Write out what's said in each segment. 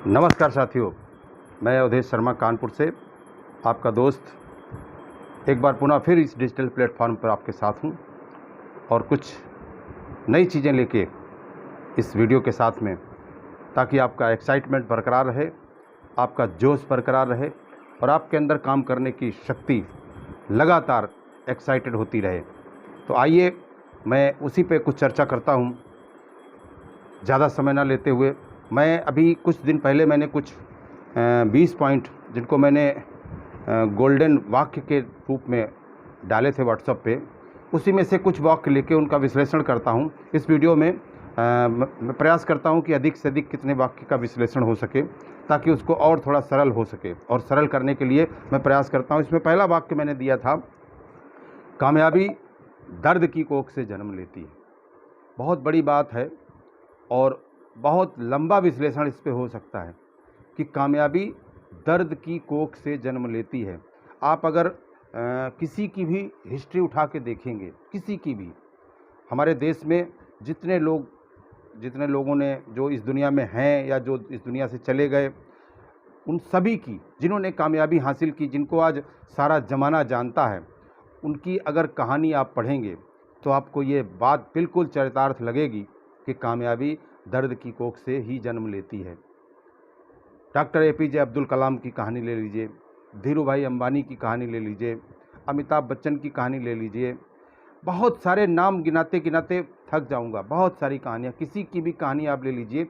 नमस्कार साथियों, मैं अवधेश शर्मा कानपुर से आपका दोस्त एक बार पुनः फिर इस डिजिटल प्लेटफॉर्म पर आपके साथ हूं और कुछ नई चीज़ें लेके इस वीडियो के साथ में, ताकि आपका एक्साइटमेंट बरकरार रहे, आपका जोश बरकरार रहे और आपके अंदर काम करने की शक्ति लगातार एक्साइटेड होती रहे। तो आइए मैं उसी पे कुछ चर्चा करता हूं, ज़्यादा समय ना लेते हुए। मैं अभी कुछ दिन पहले मैंने कुछ 20 पॉइंट जिनको मैंने गोल्डन वाक्य के रूप में डाले थे व्हाट्सएप पे, उसी में से कुछ वाक्य लेके उनका विश्लेषण करता हूं। इस वीडियो में मैं प्रयास करता हूं कि अधिक से अधिक कितने वाक्य का विश्लेषण हो सके, ताकि उसको और थोड़ा सरल हो सके, और सरल करने के लिए मैं प्रयास करता हूं। इसमें पहला वाक्य मैंने दिया था, कामयाबी दर्द की कोख से जन्म लेती है। बहुत बड़ी बात है और बहुत लंबा विश्लेषण इस पे हो सकता है कि कामयाबी दर्द की कोख से जन्म लेती है। आप अगर किसी की भी हिस्ट्री उठा के देखेंगे, किसी की भी, हमारे देश में जितने लोगों ने जो इस दुनिया में हैं या जो इस दुनिया से चले गए, उन सभी की, जिन्होंने कामयाबी हासिल की, जिनको आज सारा ज़माना जानता है, उनकी अगर कहानी आप पढ़ेंगे तो आपको ये बात बिल्कुल चरितार्थ लगेगी कि कामयाबी दर्द की कोख से ही जन्म लेती है। डॉक्टर एपीजे अब्दुल कलाम की कहानी ले लीजिए, धीरू भाई अंबानी की कहानी ले लीजिए, अमिताभ बच्चन की कहानी ले लीजिए, बहुत सारे नाम गिनाते गिनाते थक जाऊंगा। बहुत सारी कहानियाँ, किसी की भी कहानी आप ले लीजिए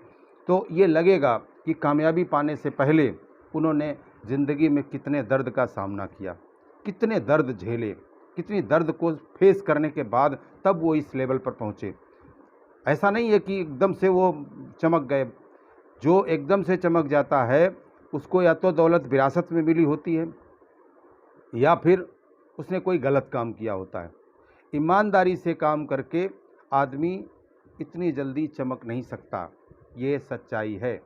तो ये लगेगा कि कामयाबी पाने से पहले उन्होंने ज़िंदगी में कितने दर्द का सामना किया, कितने दर्द झेले, कितनी दर्द को फेस करने के बाद तब वो इस लेवल पर पहुँचे। ऐसा नहीं है कि एकदम से वो चमक गए। जो एकदम से चमक जाता है उसको या तो दौलत विरासत में मिली होती है या फिर उसने कोई गलत काम किया होता है। ईमानदारी से काम करके आदमी इतनी जल्दी चमक नहीं सकता, ये सच्चाई है।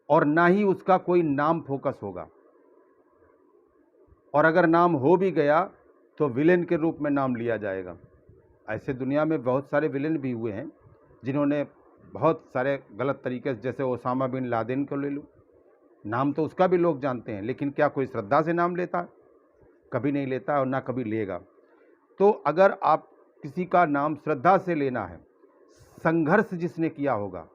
और ना ही उसका कोई नाम फोकस होगा, और अगर नाम हो भी गया तो विलेन के रूप में नाम लिया जाएगा। ऐसे दुनिया में बहुत सारे विलेन भी हुए हैं जिन्होंने बहुत सारे गलत तरीके से, जैसे ओसामा बिन लादेन को ले लो, नाम तो उसका भी लोग जानते हैं, लेकिन क्या कोई श्रद्धा से नाम लेता है? कभी नहीं लेता और ना कभी लेगा। तो अगर आप किसी का नाम श्रद्धा से लेना है, संघर्ष जिसने किया होगा,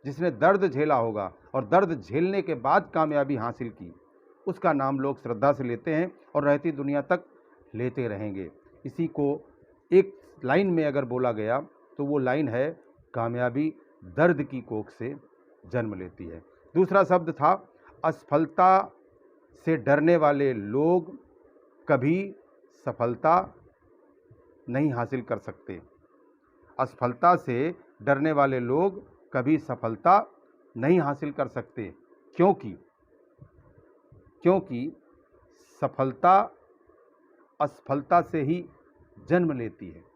जिसने दर्द झेला होगा और दर्द झेलने के बाद कामयाबी हासिल की, उसका नाम लोग श्रद्धा से लेते हैं और रहती दुनिया तक लेते रहेंगे। इसी को एक लाइन में अगर बोला गया तो वो लाइन है, कामयाबी दर्द की कोख से जन्म लेती है। दूसरा शब्द था, असफलता से डरने वाले लोग कभी सफलता नहीं हासिल कर सकते। असफलता से डरने वाले लोग कभी सफलता नहीं हासिल कर सकते, क्योंकि सफलता असफलता से ही जन्म लेती है।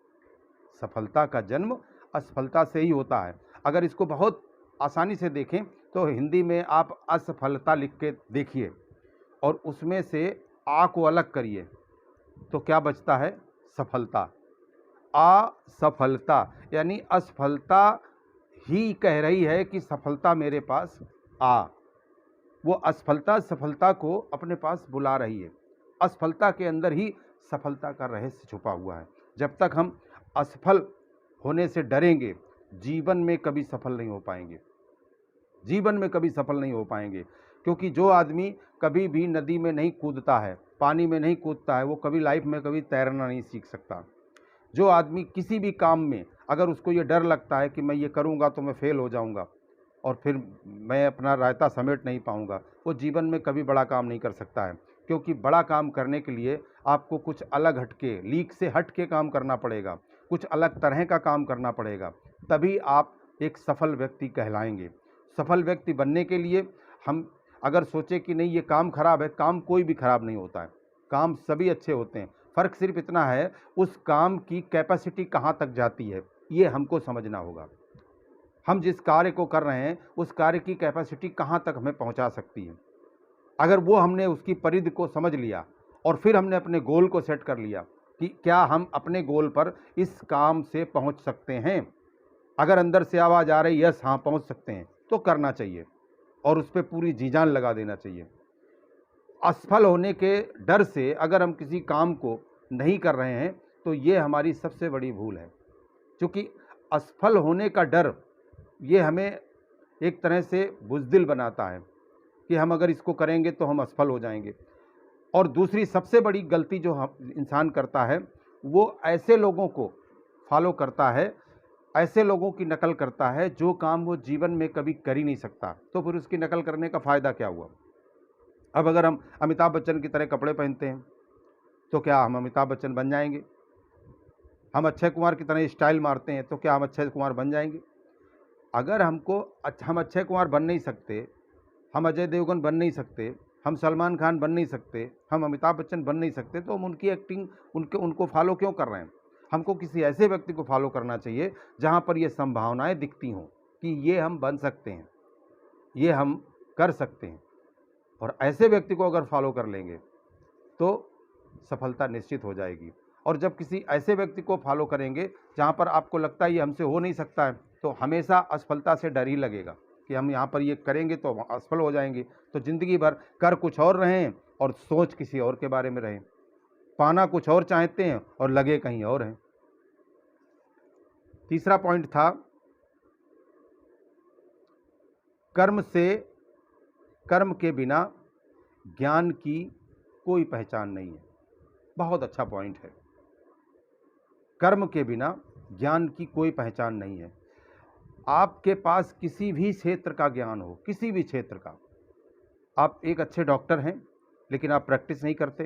सफलता का जन्म असफलता से ही होता है। अगर इसको बहुत आसानी से देखें तो हिंदी में आप असफलता लिख के देखिए और उसमें से आ को अलग करिए तो क्या बचता है? सफलता। असफलता यानी असफलता ही कह रही है कि सफलता मेरे पास आ। वो असफलता सफलता को अपने पास बुला रही है। असफलता के अंदर ही सफलता का रहस्य छुपा हुआ है। जब तक हम असफल होने से डरेंगे, जीवन में कभी सफल नहीं हो पाएंगे। जीवन में कभी सफल नहीं हो पाएंगे, क्योंकि जो आदमी कभी भी नदी में नहीं कूदता है, पानी में नहीं कूदता है, वो कभी लाइफ में कभी तैरना नहीं सीख सकता। जो आदमी किसी भी काम में अगर उसको ये डर लगता है कि मैं ये करूँगा तो मैं फेल हो जाऊँगा और फिर मैं अपना रायता समेट नहीं पाऊँगा, वो जीवन में कभी बड़ा काम नहीं कर सकता है। क्योंकि बड़ा काम करने के लिए आपको कुछ अलग हटके, लीक से हट के काम करना पड़ेगा, कुछ अलग तरह का काम करना पड़ेगा, तभी आप एक सफल व्यक्ति कहलाएंगे। सफल व्यक्ति बनने के लिए हम अगर सोचें कि नहीं ये काम खराब है, काम कोई भी खराब नहीं होता है, काम सभी अच्छे होते हैं। फ़र्क सिर्फ इतना है उस काम की कैपेसिटी कहाँ तक जाती है, ये हमको समझना होगा। हम जिस कार्य को कर रहे हैं उस कार्य की कैपेसिटी कहाँ तक हमें पहुँचा सकती है। अगर वो हमने उसकी परिधि को समझ लिया और फिर हमने अपने गोल को सेट कर लिया कि क्या हम अपने गोल पर इस काम से पहुंच सकते हैं, अगर अंदर से आवाज़ आ रही यस हाँ पहुंच सकते हैं, तो करना चाहिए। और उस पे पूरी जी जान लगा देना चाहिए। असफल होने के डर से अगर हम किसी काम को नहीं कर रहे हैं तो ये हमारी सबसे बड़ी भूल है, क्योंकि असफल होने का डर ये हमें एक तरह से बुज़दिल बनाता है कि हम अगर इसको करेंगे तो हम असफल हो जाएंगे। और दूसरी सबसे बड़ी गलती जो हम इंसान करता है वो ऐसे लोगों को फॉलो करता है, ऐसे लोगों की नकल करता है जो काम वो जीवन में कभी कर ही नहीं सकता, तो फिर उसकी नकल करने का फ़ायदा क्या हुआ। अब अगर हम अमिताभ बच्चन की तरह कपड़े पहनते हैं तो क्या हम अमिताभ बच्चन बन जाएंगे? हम अक्षय कुमार की तरह स्टाइल मारते हैं तो क्या हम अक्षय कुमार बन जाएंगे? अगर हम अक्षय कुमार बन नहीं सकते, हम अजय देवगन बन नहीं सकते, हम सलमान खान बन नहीं सकते, हम अमिताभ बच्चन बन नहीं सकते, तो हम उनकी एक्टिंग उनको फॉलो क्यों कर रहे हैं? हमको किसी ऐसे व्यक्ति को फॉलो करना चाहिए जहाँ पर ये संभावनाएं दिखती हों कि ये हम बन सकते हैं, ये हम कर सकते हैं, और ऐसे व्यक्ति को अगर फॉलो कर लेंगे तो सफलता निश्चित हो जाएगी। और जब किसी ऐसे व्यक्ति को फॉलो करेंगे जहाँ पर आपको लगता है ये हमसे हो नहीं सकता है, तो हमेशा असफलता से डर ही लगेगा कि हम यहाँ पर ये करेंगे तो असफल हो जाएंगे। तो ज़िंदगी भर कर कुछ और रहें और सोच किसी और के बारे में रहें, पाना कुछ और चाहते हैं और लगे कहीं और हैं। तीसरा पॉइंट था कर्म के बिना ज्ञान की कोई पहचान नहीं है। बहुत अच्छा पॉइंट है। कर्म के बिना ज्ञान की कोई पहचान नहीं है। आपके पास किसी भी क्षेत्र का ज्ञान हो, किसी भी क्षेत्र का, आप एक अच्छे डॉक्टर हैं लेकिन आप प्रैक्टिस नहीं करते,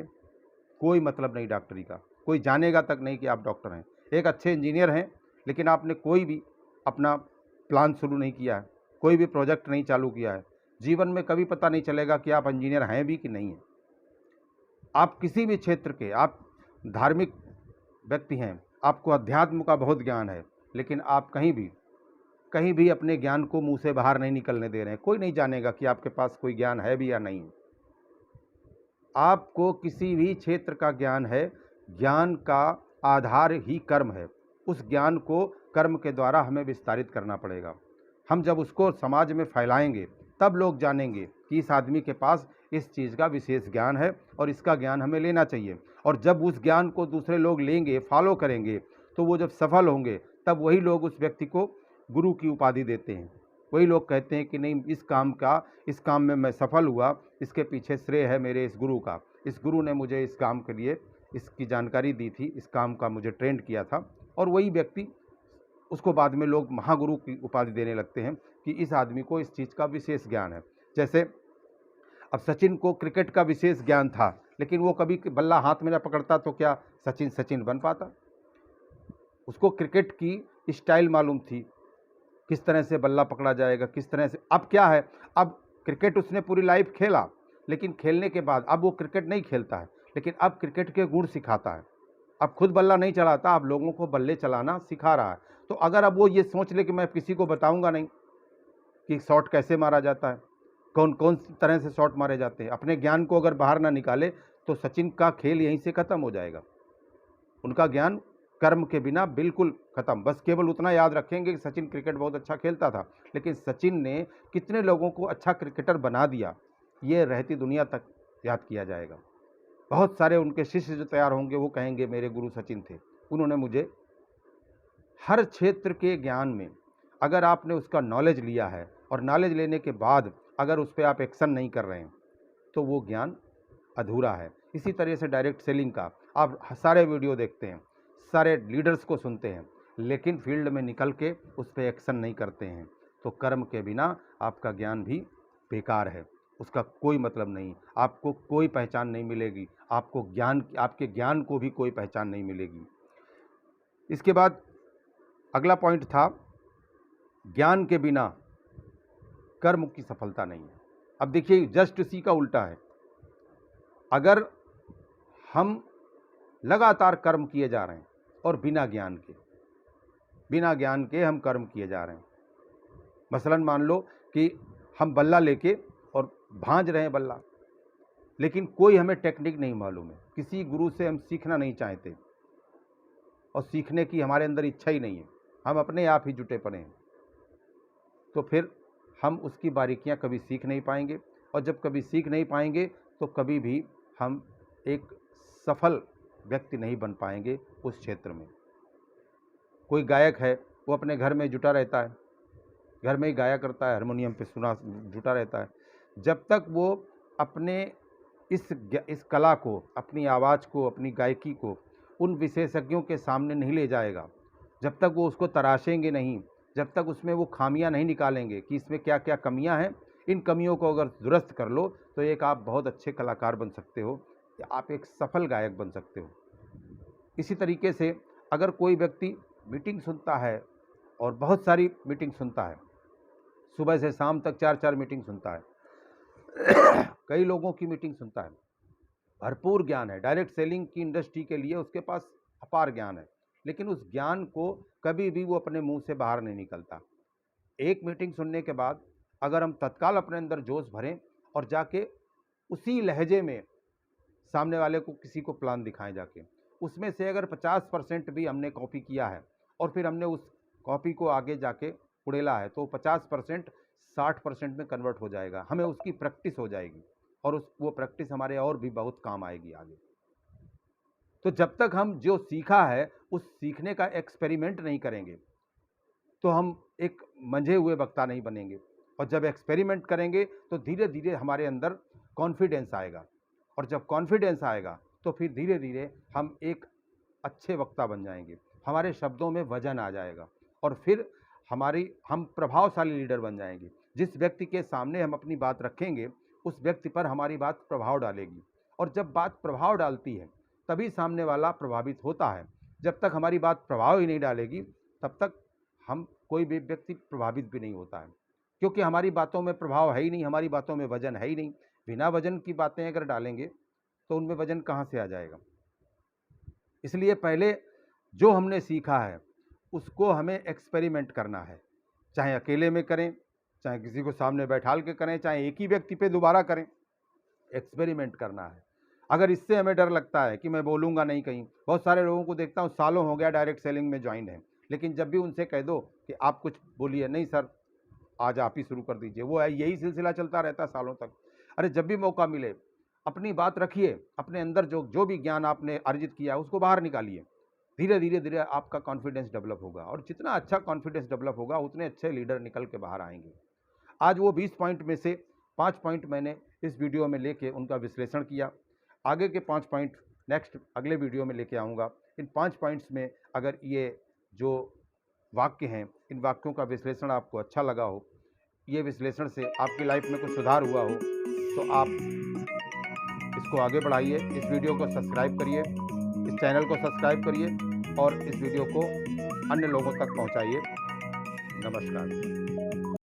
कोई मतलब नहीं डॉक्टरी का, कोई जानेगा तक नहीं कि आप डॉक्टर हैं। एक अच्छे इंजीनियर हैं लेकिन आपने कोई भी अपना प्लान शुरू नहीं किया है, कोई भी प्रोजेक्ट नहीं चालू किया है, जीवन में कभी पता नहीं चलेगा कि आप इंजीनियर हैं भी कि नहीं हैं। आप किसी भी क्षेत्र के, आप धार्मिक व्यक्ति हैं, आपको अध्यात्म का बहुत ज्ञान है, लेकिन आप कहीं भी अपने ज्ञान को मुंह से बाहर नहीं निकलने दे रहे हैं, कोई नहीं जानेगा कि आपके पास कोई ज्ञान है भी या नहीं। आपको किसी भी क्षेत्र का ज्ञान है, ज्ञान का आधार ही कर्म है। उस ज्ञान को कर्म के द्वारा हमें विस्तारित करना पड़ेगा। हम जब उसको समाज में फैलाएंगे तब लोग जानेंगे कि इस आदमी के पास इस चीज़ का विशेष ज्ञान है और इसका ज्ञान हमें लेना चाहिए। और जब उस ज्ञान को दूसरे लोग लेंगे, फॉलो करेंगे, तो वो जब सफल होंगे तब वही लोग उस व्यक्ति को गुरु की उपाधि देते हैं। वही लोग कहते हैं कि नहीं, इस काम में मैं सफल हुआ, इसके पीछे श्रेय है मेरे इस गुरु का। इस गुरु ने मुझे इस काम के लिए इसकी जानकारी दी थी, इस काम का मुझे ट्रेंड किया था। और वही व्यक्ति, उसको बाद में लोग महागुरु की उपाधि देने लगते हैं कि इस आदमी को इस चीज़ का विशेष ज्ञान है। जैसे अब सचिन को क्रिकेट का विशेष ज्ञान था, लेकिन वो कभी बल्ला हाथ में न पकड़ता तो क्या सचिन बन पाता? उसको क्रिकेट की स्टाइल मालूम थी, किस तरह से बल्ला पकड़ा जाएगा, किस तरह से। अब क्या है, अब क्रिकेट उसने पूरी लाइफ खेला, लेकिन खेलने के बाद अब वो क्रिकेट नहीं खेलता है, लेकिन अब क्रिकेट के गुण सिखाता है। अब खुद बल्ला नहीं चलाता, अब लोगों को बल्ले चलाना सिखा रहा है। तो अगर अब वो ये सोच ले कि मैं किसी को बताऊंगा नहीं कि शॉट कैसे मारा जाता है, कौन कौन सी तरह से शॉट मारे जाते हैं, अपने ज्ञान को अगर बाहर ना निकाले तो सचिन का खेल यहीं से ख़त्म हो जाएगा। उनका ज्ञान कर्म के बिना बिल्कुल ख़त्म। बस केवल उतना याद रखेंगे कि सचिन क्रिकेट बहुत अच्छा खेलता था, लेकिन सचिन ने कितने लोगों को अच्छा क्रिकेटर बना दिया, ये रहती दुनिया तक याद किया जाएगा। बहुत सारे उनके शिष्य जो तैयार होंगे वो कहेंगे मेरे गुरु सचिन थे, उन्होंने मुझे। हर क्षेत्र के ज्ञान में अगर आपने उसका नॉलेज लिया है और नॉलेज लेने के बाद अगर उस पर आप एक्शन नहीं कर रहे हैं तो वो ज्ञान अधूरा है। इसी तरह से डायरेक्ट सेलिंग का आप सारे वीडियो देखते हैं, सारे लीडर्स को सुनते हैं, लेकिन फील्ड में निकल के उस पर एक्शन नहीं करते हैं, तो कर्म के बिना आपका ज्ञान भी बेकार है, उसका कोई मतलब नहीं, आपको कोई पहचान नहीं मिलेगी, आपके ज्ञान को भी कोई पहचान नहीं मिलेगी। इसके बाद अगला पॉइंट था ज्ञान के बिना कर्म की सफलता नहीं है। अब देखिए जस्ट इसी का उल्टा है। अगर हम लगातार कर्म किए जा रहे हैं और बिना ज्ञान के हम कर्म किए जा रहे हैं, मसलन मान लो कि हम बल्ला लेके और भांज रहे हैं बल्ला, लेकिन कोई हमें टेक्निक नहीं मालूम है, किसी गुरु से हम सीखना नहीं चाहते और सीखने की हमारे अंदर इच्छा ही नहीं है, हम अपने आप ही जुटे पड़े हैं, तो फिर हम उसकी बारीकियां कभी सीख नहीं पाएंगे, और जब कभी सीख नहीं पाएंगे तो कभी भी हम एक सफल व्यक्ति नहीं बन पाएंगे उस क्षेत्र में। कोई गायक है, वो अपने घर में जुटा रहता है, घर में ही गाया करता है, हारमोनियम पे सुना जुटा रहता है। जब तक वो अपने इस कला को, अपनी आवाज़ को, अपनी गायकी को उन विशेषज्ञों के सामने नहीं ले जाएगा, जब तक वो उसको तराशेंगे नहीं, जब तक उसमें वो खामियां नहीं निकालेंगे कि इसमें क्या क्या कमियां हैं, इन कमियों को अगर दुरुस्त कर लो तो एक आप बहुत अच्छे कलाकार बन सकते हो, आप एक सफल गायक बन सकते हो। इसी तरीके से अगर कोई व्यक्ति मीटिंग सुनता है और बहुत सारी मीटिंग सुनता है, सुबह से शाम तक 4-4 मीटिंग सुनता है, कई लोगों की मीटिंग सुनता है, भरपूर ज्ञान है, डायरेक्ट सेलिंग की इंडस्ट्री के लिए उसके पास अपार ज्ञान है, लेकिन उस ज्ञान को कभी भी वो अपने मुंह से बाहर नहीं निकलता। एक मीटिंग सुनने के बाद अगर हम तत्काल अपने अंदर जोश भरें और जाके उसी लहजे में सामने वाले को किसी को प्लान दिखाएं, जाके उसमें से अगर 50% भी हमने कॉपी किया है और फिर हमने उस कॉपी को आगे जाके उड़ेला है, तो 50% 60% में कन्वर्ट हो जाएगा। हमें उसकी प्रैक्टिस हो जाएगी और वो प्रैक्टिस हमारे और भी बहुत काम आएगी आगे। तो जब तक हम जो सीखा है उस सीखने का एक्सपेरिमेंट नहीं करेंगे तो हम एक मंझे हुए वक्ता नहीं बनेंगे, और जब एक्सपेरिमेंट करेंगे तो धीरे धीरे हमारे अंदर कॉन्फिडेंस आएगा, और जब कॉन्फिडेंस आएगा तो फिर धीरे धीरे हम एक अच्छे वक्ता बन जाएंगे, हमारे शब्दों में वजन आ जाएगा, और फिर हम प्रभावशाली लीडर बन जाएंगे। जिस व्यक्ति के सामने हम अपनी बात रखेंगे उस व्यक्ति पर हमारी बात प्रभाव डालेगी, और जब बात प्रभाव डालती है तभी सामने वाला प्रभावित होता है। जब तक हमारी बात प्रभाव ही नहीं डालेगी तब तक हम कोई भी व्यक्ति प्रभावित भी नहीं होता है, क्योंकि हमारी बातों में प्रभाव है ही नहीं, हमारी बातों में वजन है ही नहीं। बिना वजन की बातें अगर डालेंगे तो उनमें वजन कहाँ से आ जाएगा। इसलिए पहले जो हमने सीखा है उसको हमें एक्सपेरिमेंट करना है, चाहे अकेले में करें, चाहे किसी को सामने बैठाल के करें, चाहे एक ही व्यक्ति पे दोबारा करें, एक्सपेरिमेंट करना है। अगर इससे हमें डर लगता है कि मैं बोलूँगा नहीं कहीं, बहुत सारे लोगों को देखता हूँ सालों हो गया डायरेक्ट सेलिंग में ज्वाइन है, लेकिन जब भी उनसे कह दो कि आप कुछ बोलिए, नहीं सर आज आप ही शुरू कर दीजिए, वो है यही सिलसिला चलता रहता है सालों तक। अरे जब भी मौका मिले अपनी बात रखिए, अपने अंदर जो भी ज्ञान आपने अर्जित किया है उसको बाहर निकालिए। धीरे धीरे आपका कॉन्फिडेंस डेवलप होगा, और जितना अच्छा कॉन्फिडेंस डेवलप होगा उतने अच्छे लीडर निकल के बाहर आएंगे। आज वो 20 पॉइंट में से 5 पॉइंट मैंने इस वीडियो में लेके उनका विश्लेषण किया। आगे के 5 पॉइंट नेक्स्ट अगले वीडियो में लेके आऊँगा। इन 5 पॉइंट्स में अगर ये जो वाक्य हैं, इन वाक्यों का विश्लेषण आपको अच्छा लगा हो, ये विश्लेषण से आपकी लाइफ में कुछ सुधार हुआ हो, तो आप इसको आगे बढ़ाइए, इस वीडियो को सब्सक्राइब करिए, इस चैनल को सब्सक्राइब करिए और इस वीडियो को अन्य लोगों तक पहुंचाइए। नमस्कार।